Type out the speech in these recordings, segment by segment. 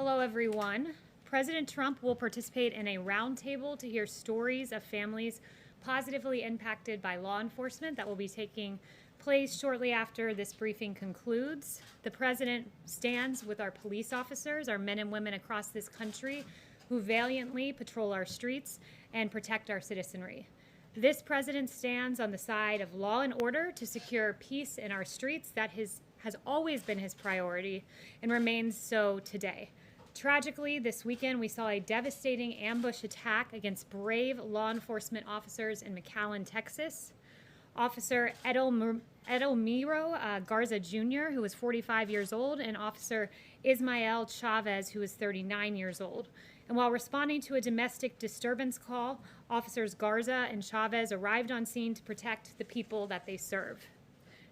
Hello, everyone. President Trump will participate in a roundtable to hear stories of families positively impacted by law enforcement that will be taking place shortly after this briefing concludes. The president stands with our police officers, our men and women across this country who valiantly patrol our streets and protect our citizenry. This president stands on the side of law and order to secure peace in our streets. That has always been his priority and remains so today. Tragically, this weekend we saw a devastating ambush attack against brave law enforcement officers in McAllen, Texas. Officer Edelmiro Garza Jr., who was 45 years old, and Officer Ismael Chavez, who was 39 years old. And while responding to a domestic disturbance call, Officers Garza and Chavez arrived on scene to protect the people that they serve.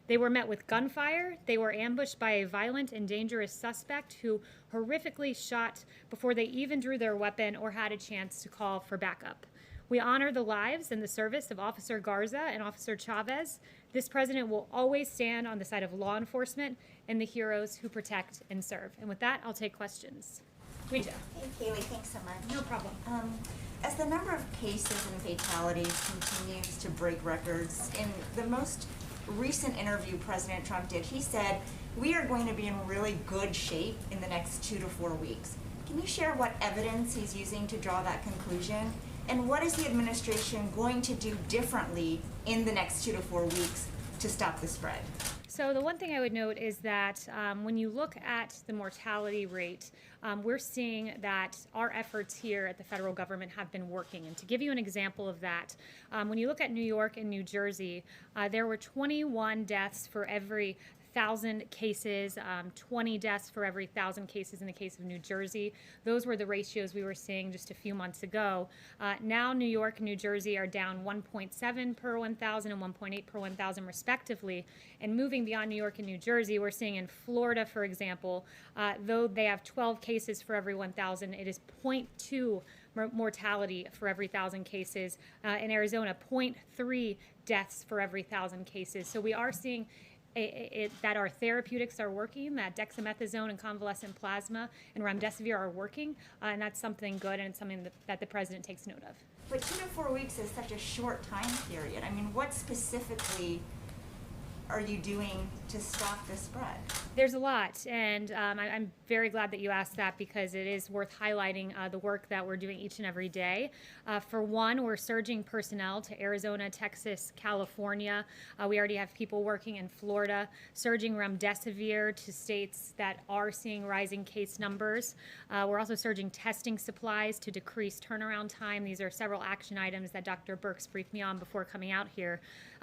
They were met with gunfire. They were ambushed by a violent and dangerous suspect who horrifically shot before they even drew their weapon or had a chance to call for backup. We honor the lives and the service of Officer Garza and Officer Chavez. This president will always stand on the side of law enforcement and the heroes who protect and serve. And with that, I'll take questions. Rita. Hey, Kayleigh, thanks so much. No problem. As the number of cases and fatalities continues to break records, in the most recent interview President Trump did, he said, we are going to be in really good shape in the next 2 to 4 weeks. Can you share what evidence he's using to draw that conclusion? And what is the administration going to do differently in the next 2 to 4 weeks to stop the spread? So the one thing I would note is that when you look at the mortality rate, we're seeing that our efforts here at the federal government have been working. And to give you an example of that, when you look at New York and New Jersey, there were 21 deaths for every 1,000 cases, 20 deaths for every 1,000 cases in the case of New Jersey. Those were the ratios we were seeing just a few months ago. Now New York and New Jersey are down 1.7 per 1,000 and 1.8 per 1,000 respectively. And moving beyond New York and New Jersey, we're seeing in Florida, for example, though they have 12 cases for every 1,000, it is 0.2 mortality for every 1,000 cases. In Arizona, 0.3 deaths for every 1,000 cases. So we are seeing that our therapeutics are working, that dexamethasone and convalescent plasma and remdesivir are working, and that's something good, and it's something that the president takes note of. But 2 to 4 weeks is such a short time period. I mean, what specifically are you doing to stop the spread? There's a lot, and I'm very glad that you asked that because it is worth highlighting the work that we're doing each and every day. For one, we're surging personnel to Arizona, Texas, California. We already have people working in Florida, surging remdesivir to states that are seeing rising case numbers. We're also surging testing supplies to decrease turnaround time. These are several action items that Dr. Birx briefed me on before coming out here.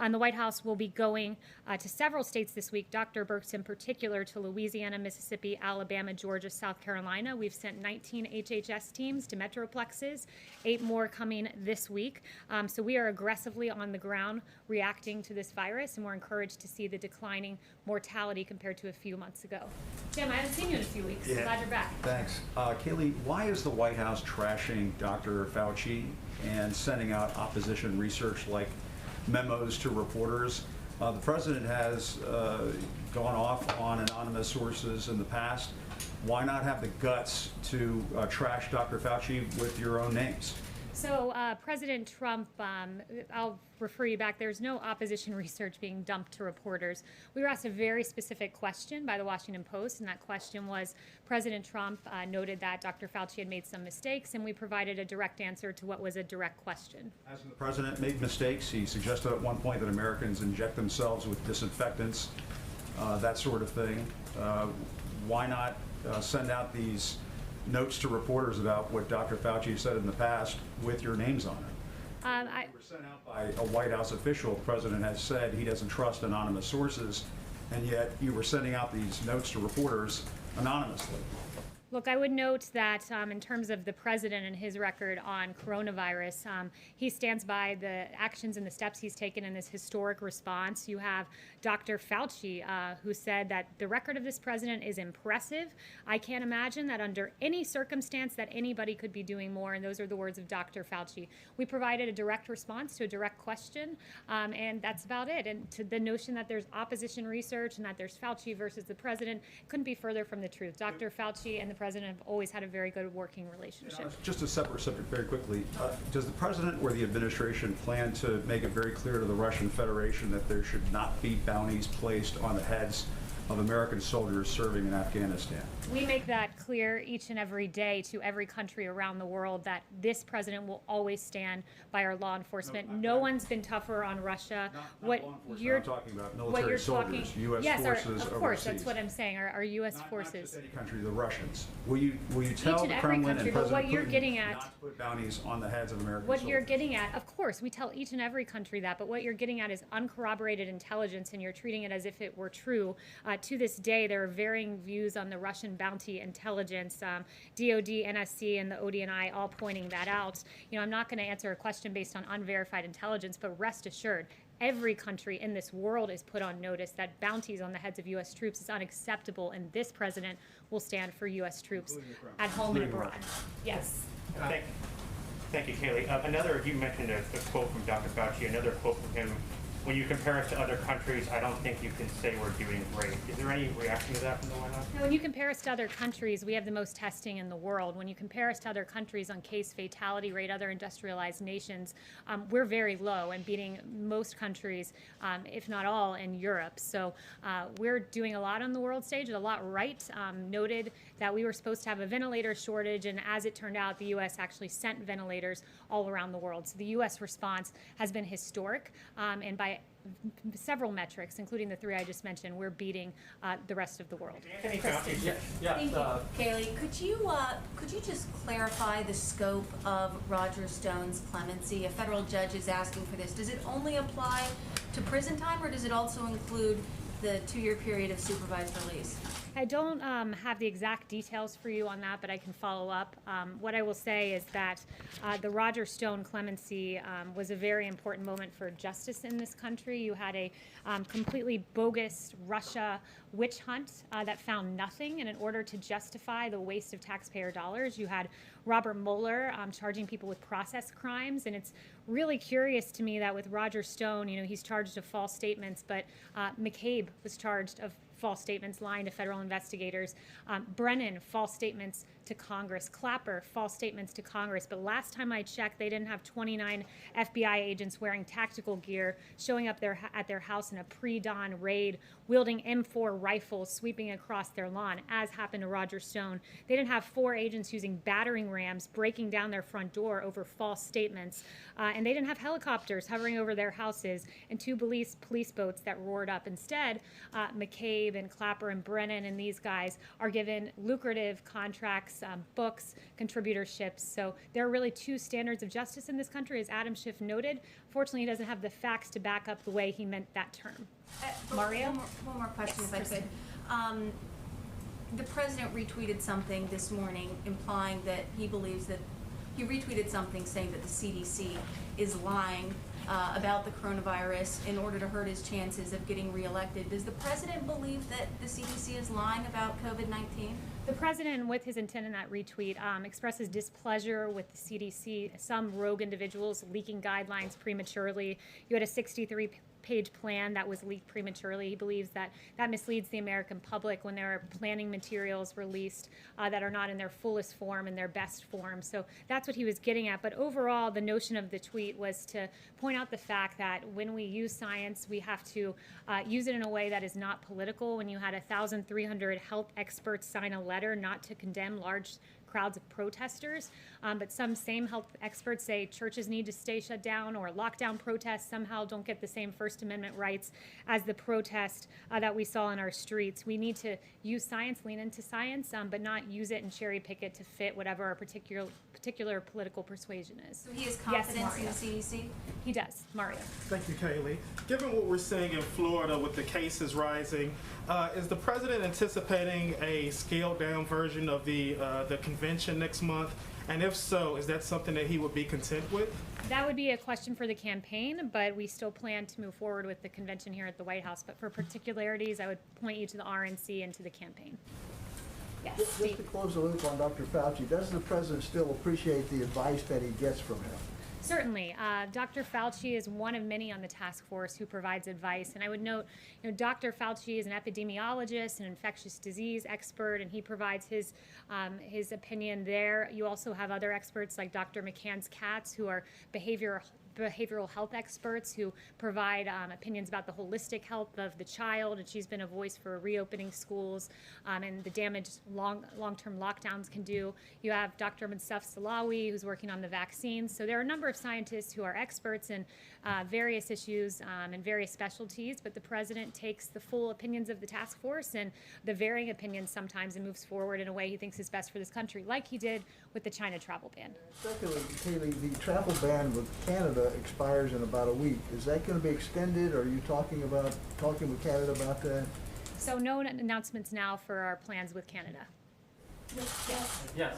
The White House will be going to several states this week, Dr. Birx in particular, to Louisiana, Mississippi, Alabama, Georgia, South Carolina. We've sent 19 HHS teams to metroplexes, 8 more coming this week. So we are aggressively on the ground reacting to this virus, and we're encouraged to see the declining mortality compared to a few months ago. Jim, I haven't seen you in a few weeks. Yeah. Glad you're back. Thanks. Kayleigh, why is the White House trashing Dr. Fauci and sending out opposition research like memos to reporters? The president has gone off on anonymous sources in the past. Why not have the guts to trash Dr. Fauci with your own names? So President Trump, I'll refer you back, there's no opposition research being dumped to reporters. We were asked a very specific question by the Washington Post, and that question was, President Trump noted that Dr. Fauci had made some mistakes, and we provided a direct answer to what was a direct question. Hasn't the president made mistakes? He suggested at one point that Americans inject themselves with disinfectants, that sort of thing. Why not send out these notes to reporters about what Dr. Fauci said in the past with your names on it? They were sent out by a White House official. The president has said he doesn't trust anonymous sources, and yet you were sending out these notes to reporters anonymously. Look, I would note that in terms of the president and his record on coronavirus, he stands by the actions and the steps he's taken in this historic response. You have Dr. Fauci, who said that the record of this president is impressive. I can't imagine that under any circumstance that anybody could be doing more, and those are the words of Dr. Fauci. We provided a direct response to a direct question, and that's about it. And to the notion that there's opposition research and that there's Fauci versus the president couldn't be further from the truth. Dr. Fauci and the the president have always had a very good working relationship. Just a separate subject very quickly. Does the president or the administration plan to make it very clear to the Russian Federation that there should not be bounties placed on the heads of American soldiers serving in Afghanistan? We make that clear each and every day to every country around the world that this president will always stand by our law enforcement. No one's been tougher on Russia. Not law enforcement, I'm talking about military soldiers, U.S. yes, forces of course, overseas. that's what I'm saying. Our U.S. forces. Not just any country, the Russians. Will you tell and the every Kremlin country, and but President what you're Putin getting at- not to put bounties on the heads of American What soldiers? you're getting at, of course, we tell each and every country that, but what you're getting at is uncorroborated intelligence, and you're treating it as if it were true. To this day, there are varying views on the Russian bounty intelligence. DOD, NSC, and the ODNI all pointing that out. You know, I'm not going to answer a question based on unverified intelligence, but rest assured, every country in this world is put on notice that bounties on the heads of U.S. troops is unacceptable, and this president will stand for U.S. troops at home and abroad. Yes. Thank you, Kayleigh. You mentioned a quote from Dr. Fauci, another quote from him. When you compare us to other countries, I don't think you can say we're doing great. Is there any reaction to that from the White House? Now, when you compare us to other countries, we have the most testing in the world. When you compare us to other countries on case fatality rate, other industrialized nations, we're very low and beating most countries, if not all, in Europe. So we're doing a lot on the world stage, a lot right. Noted that we were supposed to have a ventilator shortage, and as it turned out, the U.S. actually sent ventilators all around the world. So the U.S. response has been historic, and by several metrics, including the three I just mentioned, we're beating the rest of the world. Anthony Fauci, Thank you, Kayleigh. Could you just clarify the scope of Roger Stone's clemency? A federal judge is asking for this. Does it only apply to prison time, or does it also include the 2-year period of supervised release? I don't have the exact details for you on that, but I can follow up. What I will say is that the Roger Stone clemency was a very important moment for justice in this country. You had a completely bogus Russia witch hunt that found nothing, and in order to justify the waste of taxpayer dollars, you had Robert Mueller charging people with process crimes, and it's really curious to me that with Roger Stone, you know, he's charged of false statements, but McCabe was charged of false statements, lying to federal investigators. Brennan, false statements to Congress. Clapper, false statements to Congress. But last time I checked, they didn't have 29 FBI agents wearing tactical gear, showing up at their house in a pre-dawn raid, wielding M4 rifles, sweeping across their lawn, as happened to Roger Stone. They didn't have 4 agents using battering rams, breaking down their front door over false statements. And they didn't have helicopters hovering over their houses and 2 police boats that roared up. Instead, McCabe and Clapper and Brennan and these guys are given lucrative contracts, books, contributorships. So there are really 2 standards of justice in this country, as Adam Schiff noted. Fortunately, he doesn't have the facts to back up the way he meant that term. Mario? One more question, Yes, if I Kristen. could. The president retweeted something this morning implying that he believes that he retweeted something saying that the CDC is lying about the coronavirus in order to hurt his chances of getting reelected. Does the president believe that the CDC is lying about COVID-19? The president, with his intent in that retweet, expresses displeasure with the CDC, some rogue individuals leaking guidelines prematurely. You had a 63-page plan that was leaked prematurely. He believes that that misleads the American public when there are planning materials released that are not in their fullest form and their best form. So that's what he was getting at. But overall, the notion of the tweet was to point out the fact that when we use science, we have to use it in a way that is not political. When you had 1,300 health experts sign a letter not to condemn large crowds of protesters, but some same health experts say churches need to stay shut down, or lockdown protests somehow don't get the same First Amendment rights as the protest that we saw in our streets. We need to use science, lean into science, but not use it and cherry pick it to fit whatever our particular political persuasion is. So he has Yes, confidence in the Mario. CDC? He does. Mario. Thank you, Kayleigh. Given what we're seeing in Florida with the cases rising, is the president anticipating a scaled-down version of the convention next month? And if so, is that something that he would be content with? That would be a question for the campaign, but we still plan to move forward with the convention here at the White House. But for particularities, I would point you to the RNC and to the campaign. Yes, Just to Steve. close the loop on Dr. Fauci, does the president still appreciate the advice that he gets from him? Certainly. Dr. Fauci is one of many on the task force who provides advice. And I would note, Dr. Fauci is an epidemiologist, an infectious disease expert, and he provides his opinion there. You also have other experts like Dr. McCann's Katz, who are behavioral health experts who provide opinions about the holistic health of the child, and she's been a voice for reopening schools and the damage long-term lockdowns can do. You have Dr. Mustafa Salawi, who's working on the vaccines. So there are a number of scientists who are experts in various issues and various specialties, but the president takes the full opinions of the task force and the varying opinions sometimes and moves forward in a way he thinks is best for this country, like he did with the China travel ban. Secondly, Kayleigh, the travel ban with Canada expires in about a week. Is that going to be extended? Are you talking with Canada about that? So no announcements now for our plans with Canada. Yes,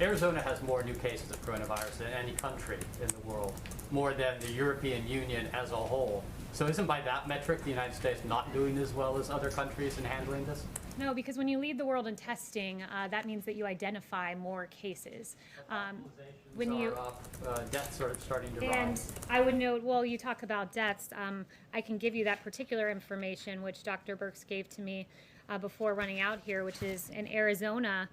Arizona has more new cases of coronavirus than any country in the world, more than the European Union as a whole. So isn't by that metric the United States not doing as well as other countries in handling this? No, because when you lead the world in testing, that means that you identify more cases. Deaths are starting to And rise. I would note, well, you talk about deaths. I can give you that particular information, which Dr. Birx gave to me before running out here, which is in Arizona,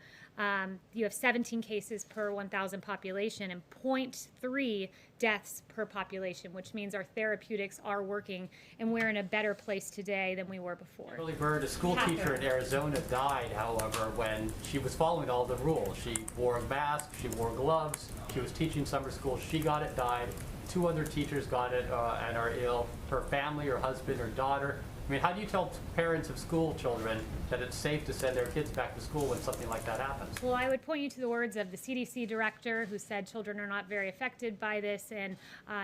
you have 17 cases per 1,000 population and 0.3 deaths per population, which means our therapeutics are working, and we're in a better place today than we were before. Shirley Bird, a school teacher in Arizona, died, however, when she was following all the rules. She wore a mask, she wore gloves, she was teaching summer school, she got it, died. 2 other teachers got it and are ill. Her family, her husband, her daughter. I mean, how do you tell parents of school children that it's safe to send their kids back to school when something like that happens? Well, I would point you to the words of the CDC director who said children are not very affected by this and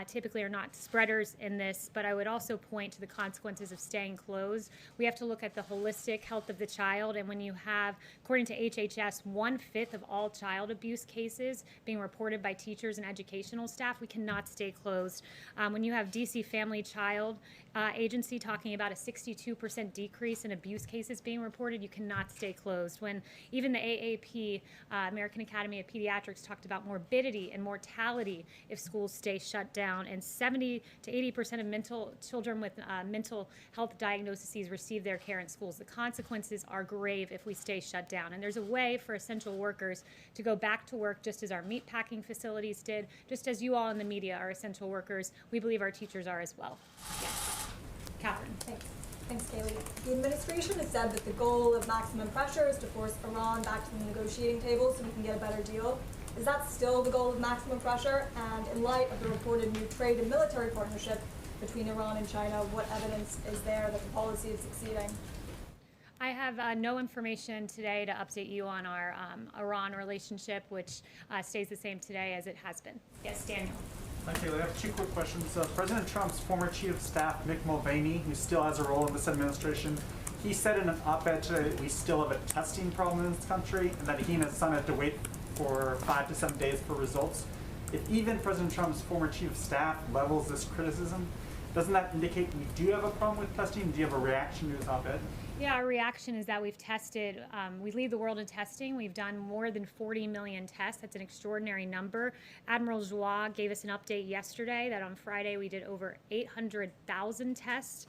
typically are not spreaders in this, but I would also point to the consequences of staying closed. We have to look at the holistic health of the child, and when you have, according to HHS, 1/5 of all child abuse cases being reported by teachers and educational staff, we cannot stay closed. When you have DC Family Child Agency talking about a 62% decrease in abuse cases being reported, you cannot stay closed. When even the AAP, American Academy of Pediatrics, talked about morbidity and mortality if schools stay shut down, and 70 to 80% of children with mental health diagnoses receive their care in schools. The consequences are grave if we stay shut down. And there's a way for essential workers to go back to work just as our meat packing facilities did, just as you all in the media are essential workers. We believe our teachers are as well. Yes. Catherine. Thanks, Kayleigh. The administration has said that the goal of maximum pressure is to force Iran back to the negotiating table so we can get a better deal. Is that still the goal of maximum pressure? And in light of the reported new trade and military partnership between Iran and China, what evidence is there that the policy is succeeding? I have no information today to update you on our Iran relationship, which stays the same today as it has been. Yes, Daniel. Hi, Kayleigh. I have 2 quick questions. President Trump's former chief of staff, Mick Mulvaney, who still has a role in this administration, he said in an op-ed today that we still have a testing problem in this country and that he and his son have to wait for 5 to 7 days for results. If even President Trump's former chief of staff levels this criticism, doesn't that indicate we do have a problem with testing? Do you have a reaction to his op-ed? Yeah, our reaction is that we've tested, we lead the world in testing. We've done more than 40 million tests. That's an extraordinary number. Admiral Joie gave us an update yesterday that on Friday we did over 800,000 tests.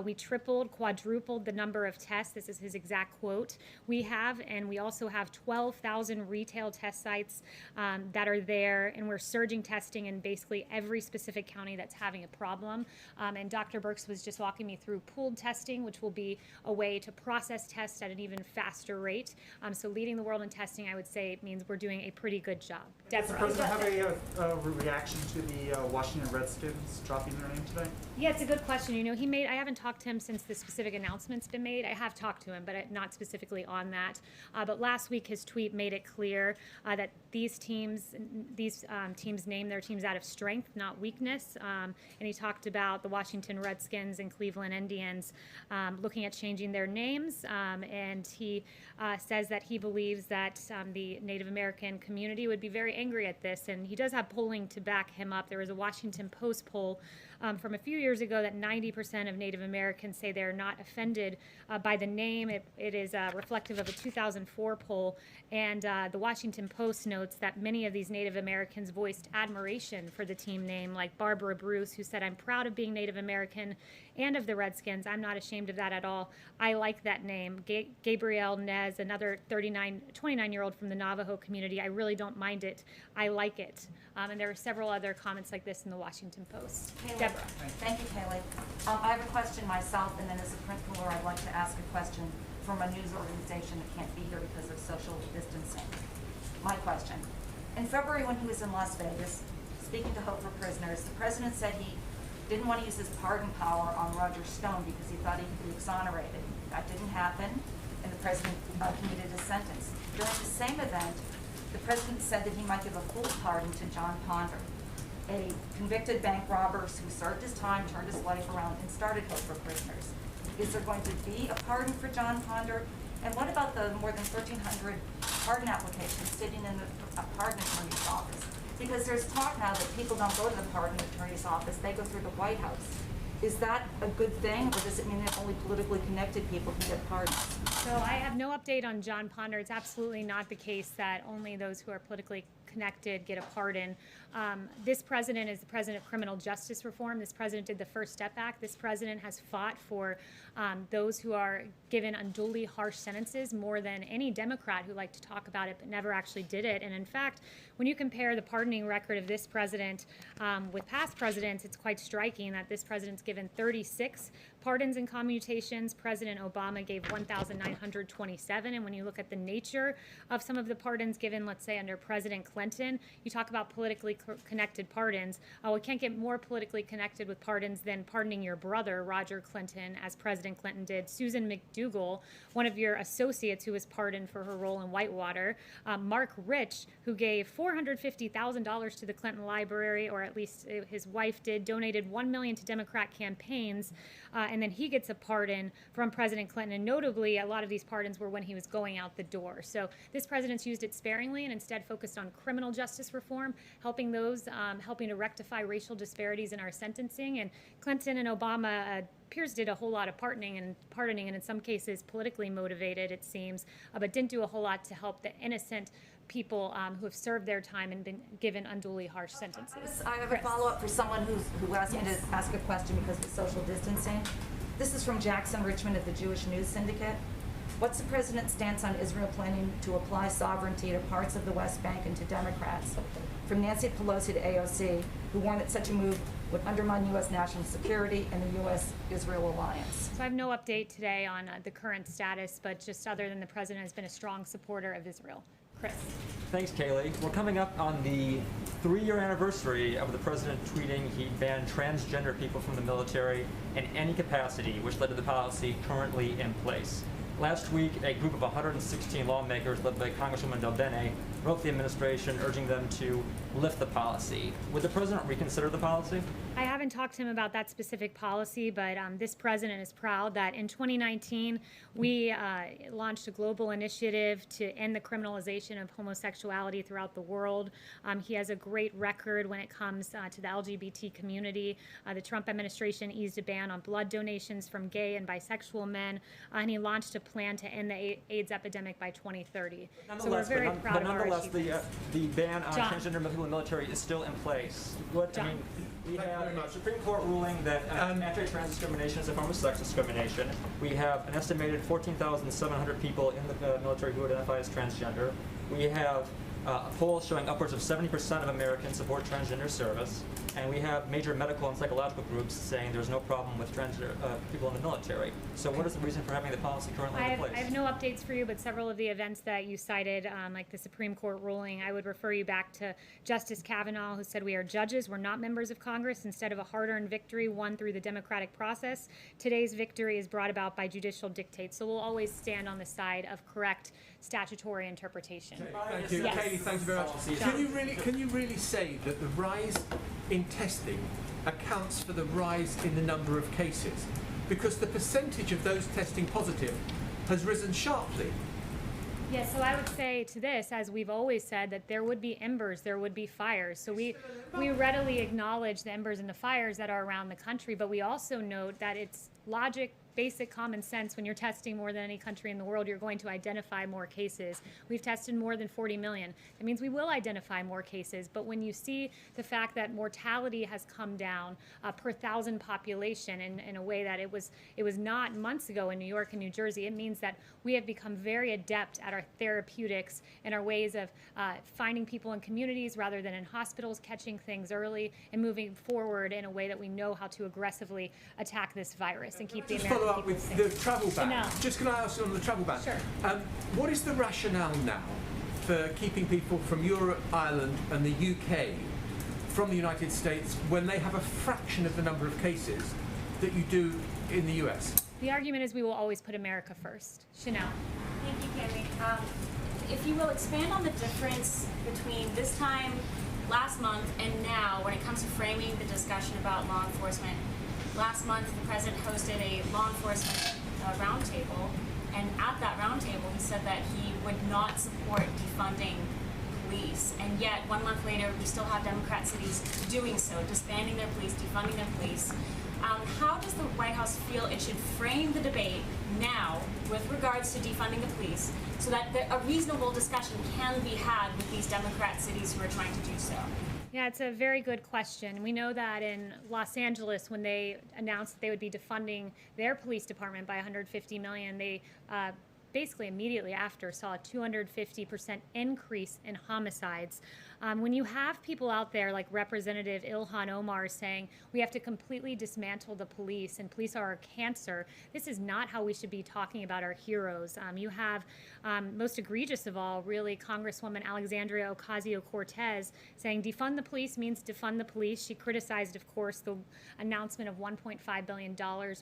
We tripled, quadrupled the number of tests. This is his exact quote. We have, and we also have 12,000 retail test sites that are there, and we're surging testing in basically every specific county that's having a problem. And Dr. Birx was just walking me through pooled testing, which will be a way to process tests at an even faster rate. So leading the world in testing, I would say, means we're doing a pretty good job. Does the president have a reaction to the Washington Redskins dropping their name today? Yeah, it's a good question. I haven't talked to him since the specific announcement's been made. I have talked to him, but not specifically on that. But last week, his tweet made it clear that these teams name their teams out of strength, not weakness. And he talked about the Washington Redskins and Cleveland Indians looking at changing their names. And he says that he believes that the Native American community would be very angry at this. And he does have polling to back him up. There was a Washington Post poll from a few years ago that 90% of Native Americans say they're not offended by the name. It is reflective of a 2004 poll, and the Washington Post notes that many of these Native Americans voiced admiration for the team name, like Barbara Bruce, who said, "I'm proud of being Native American and of the Redskins. I'm not ashamed of that at all. I like that name." Gabrielle Nez, another 29-year-old from the Navajo community, "I really don't mind it. I like it." And there are several other comments like this in the Washington Post. Kayleigh. Deborah. Thank you, Kayleigh. I have a question myself, and then as a principal, I'd like to ask a question from a news organization that can't be here because of social distancing. My question. In February, when he was in Las Vegas, speaking to Hope for Prisoners, the president said he didn't want to use his pardon power on Roger Stone because he thought he could be exonerated. That didn't happen, and the president commuted his sentence. During the same event, the president said that he might give a full pardon to John Ponder, a convicted bank robber who served his time, turned his life around, and started Hope for Prisoners. Is there going to be a pardon for John Ponder? And what about the more than 1,300 pardon applications sitting in the pardon attorney's office? Because there's talk now that people don't go to the pardon attorney's office, they go through the White House. Is that a good thing, or does it mean that only politically connected people can get pardons? So I have no update on John Ponder. It's absolutely not the case that only those who are politically connected get a pardon. This president is the president of criminal justice reform. This president did the First Step Act. This president has fought for those who are given unduly harsh sentences more than any Democrat who liked to talk about it but never actually did it. And in fact, when you compare the pardoning record of this president with past presidents, it's quite striking that this president's given 36 pardons and commutations. President Obama gave 1,927. And when you look at the nature of some of the pardons given, let's say under President Clinton, you talk about politically connected pardons. We can't get more politically connected with pardons than pardoning your brother, Roger Clinton, as President Clinton did. Susan McDougal, one of your associates who was pardoned for her role in Whitewater. Mark Rich, who gave $450,000 to the Clinton Library, or at least his wife did, donated $1 million to Democrat campaigns, and then he gets a pardon from President Clinton. And notably, a lot of these pardons were when he was going out the door. So this president's used it sparingly and instead focused on criminal justice reform, helping to rectify racial disparities in our sentencing. And Clinton and Obama Pierce did a whole lot of pardoning, and in some cases politically motivated, it seems, but didn't do a whole lot to help the innocent people who have served their time and been given unduly harsh sentences. I have a follow-up for someone who asked me to ask a question because of social distancing. This is from Jackson Richmond at the Jewish News Syndicate. What's the president's stance on Israel planning to apply sovereignty to parts of the West Bank and to Democrats? From Nancy Pelosi to AOC, who warned that such a move would undermine U.S. national security and the U.S.-Israel alliance. So I have no update today on the current status, but just other than the president has been a strong supporter of Israel. Chris. Thanks, Kayleigh. We're coming up on the 3-year anniversary of the president tweeting he banned transgender people from the military in any capacity, which led to the policy currently in place. Last week, a group of 116 lawmakers led by Congresswoman Del Bene wrote to the administration urging them to lift the policy. Would the president reconsider the policy? I haven't talked to him about that specific policy, but this president is proud that in 2019 we launched a global initiative to end the criminalization of homosexuality throughout the world. He has a great record when it comes to the LGBT community. The Trump administration eased a ban on blood donations from gay and bisexual men, and he launched a plan to end the AIDS epidemic by 2030. So we're very proud of our achievements. The ban on transgender people in the military is still in place. We have a Supreme Court ruling that anti-trans discrimination is a form of sex discrimination. We have an estimated 14,700 people in the military who identify as transgender. We have a poll showing upwards of 70% of Americans support transgender service. And we have major medical and psychological groups saying there's no problem with transgender people in the military. So what is the reason for having the policy currently in place? I have no updates for you, but several of the events that you cited, like the Supreme Court ruling, I would refer you back to Justice Kavanaugh, who said we are judges, we're not members of Congress. Instead of a hard-earned victory won through the democratic process, today's victory is brought about by judicial dictate. So we'll always stand on the side of correct statutory interpretation. Thank you. Yes. Kayleigh, thank you very much. Can you really say that the rise in testing accounts for the rise in the number of cases? Because the percentage of those testing positive has risen sharply. Yeah, so I would say to this, as we've always said, that there would be embers, there would be fires. So we readily acknowledge the embers and the fires that are around the country, but we also note that it's logic, basic common sense. When you're testing more than any country in the world, you're going to identify more cases. We've tested more than 40 million. That means we will identify more cases. But when you see the fact that mortality has come down per 1,000 population in a way that it was not months ago in New York and New Jersey, it means that we have become very adept at our therapeutics and our ways of finding people in communities rather than in hospitals, catching things early, and moving forward in a way that we know how to aggressively attack this virus and keep the American Follow up people with safe. the travel ban. Chanel. Just can I ask you on the travel ban? Sure. What is the rationale now for keeping people from Europe, Ireland and the UK from the United States when they have a fraction of the number of cases that you do in the US? The argument is we will always put America first. Chanel. Thank you, Kayleigh. If you will expand on the difference between this time last month and now when it comes to framing the discussion about law enforcement. Last month, the president hosted a law enforcement roundtable, and at that roundtable, he said that he would not support defunding police. And yet, 1 month later, we still have Democrat cities doing so, disbanding their police, defunding their police. How does the White House feel it should frame the debate now with regards to defunding the police so that a reasonable discussion can be had with these Democrat cities who are trying to do so? Yeah, it's a very good question. We know that in Los Angeles, when they announced that they would be defunding their police department by $150 million, they basically immediately after saw a 250% increase in homicides. When you have people out there like Representative Ilhan Omar saying we have to completely dismantle the police and police are our cancer, this is not how we should be talking about our heroes. You have, most egregious of all, really, Congresswoman Alexandria Ocasio-Cortez saying defund the police means defund the police. She criticized, of course, the announcement of $1.5 billion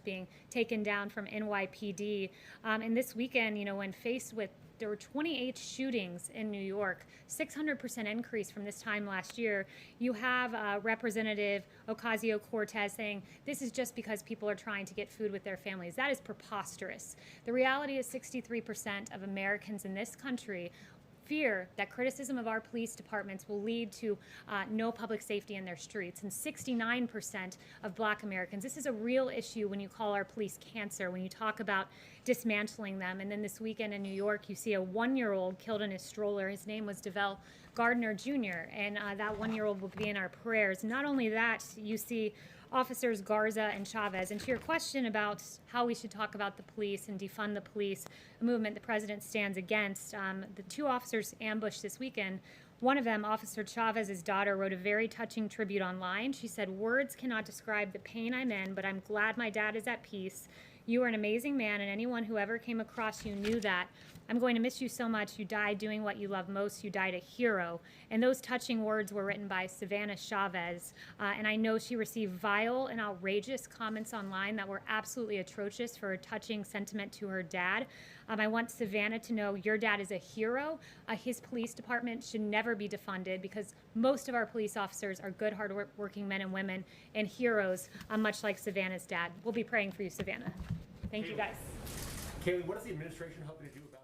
being taken down from NYPD. And this weekend, you know, when faced with there were 28 shootings in New York, 600% increase from this time last year. You have Representative Ocasio-Cortez saying this is just because people are trying to get food with their families. That is preposterous. The reality is 63% of Americans in this country fear that criticism of our police departments will lead to no public safety in their streets. And 69% of Black Americans, this is a real issue when you call our police cancer, when you talk about dismantling them. And then this weekend in New York, you see a 1-year-old killed in his stroller. His name was DeVell Gardner Jr., and that 1-year-old will be in our prayers. Not only that, you see Officers Garza and Chavez. And to your question about how we should talk about the police and defund the police, a movement the president stands against, the two officers ambushed this weekend. One of them, Officer Chavez's daughter, wrote a very touching tribute online. She said, "Words cannot describe the pain I'm in, but I'm glad my dad is at peace. You are an amazing man, and anyone who ever came across you knew that. I'm going to miss you so much. You died doing what you love most. You died a hero." And those touching words were written by Savannah Chavez. And I know she received vile and outrageous comments online that were absolutely atrocious for a touching sentiment to her dad. I want Savannah to know your dad is a hero. His police department should never be defunded because most of our police officers are good, hard-working men and women and heroes, much like Savannah's dad. We'll be praying for you, Savannah. Thank you, guys. Kayleigh, what is the administration hoping to do about